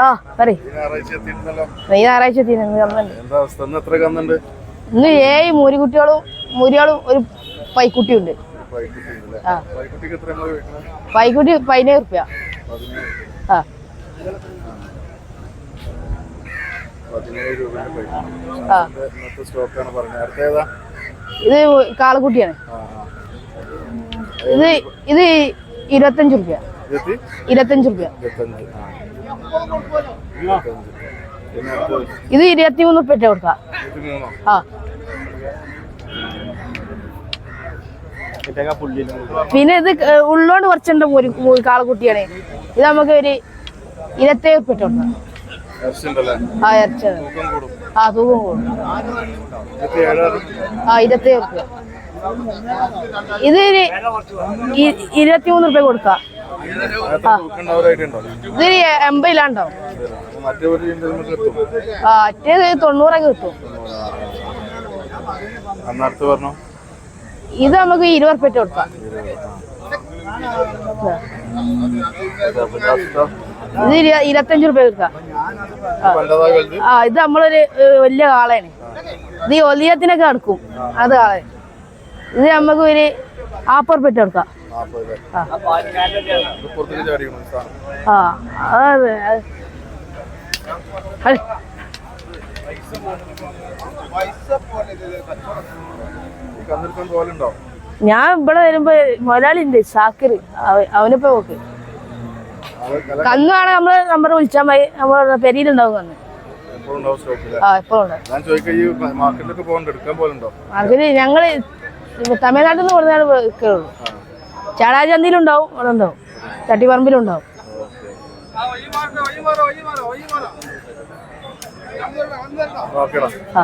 ആ പറയ് ഈ ഞായറാഴ്ച ഇന്ന് 7 മൂരിയാളും ഒരു പൈക്കുട്ടിയുണ്ട്. പൈക്കുട്ടി 17 റുപ്യ. ആ ഇത് കാളക്കുട്ടിയാണ്. ഇത് 25 റുപ്യ. 25 റുപ്യ. ഇത് 23 റുപ്യ കൊടുക്കാം. ആ പിന്നെ ഇത് ഉള്ളോണ്ട് കുറച്ചുണ്ട് കാളക്കുട്ടിയാണ്. ഇത് നമുക്ക് ഒരു 27 റുപ്യ കൊടുക്കാം. ആ ഇറച്ചി ആ തൂക്കം കൂടും. ആ 27 റുപ്യ. ഇത് 23 റുപ്യ കൊടുക്കാം. ഇത് 80 ആ മറ്റേത് 90 കിട്ടും. ഇത് നമുക്ക് 20 റുപ്യ കൊടുക്കാം. ഇത് 25 റുപ്യ കൊടുക്കാം. ആ ഇത് നമ്മളൊരു വലിയ കാളയാണ്. ഇത് ഒലിയത്തിനൊക്കെ എടുക്കും. അത് കാള. ഇത് നമുക്ക് ഒരു 40 റുപ്യ കൊടുക്കാം. ആ അതെ ഞാൻ ഇവിടെ വരുമ്പോ മുതലാളി ഉണ്ട് സാക്കിർ, അവനിപ്പോ നോക്ക് കന്നാണ് നമ്മള് നമ്പർ വിളിച്ചാൽ മതി. നമ്മളെ പെരിയിലുണ്ടാവും കന്ന്. ആ എപ്പോഴും മാർക്കറ്റ് ഞങ്ങള് തമിഴ്നാട്ടിൽ നിന്ന് കൊടുത്താണ് വിൽക്കുള്ളൂ. ചാടാചന്തയിലുണ്ടാവും, അവിടെ ഉണ്ടാവും, ചട്ടിപ്പറമ്പിലുണ്ടാവും. ആ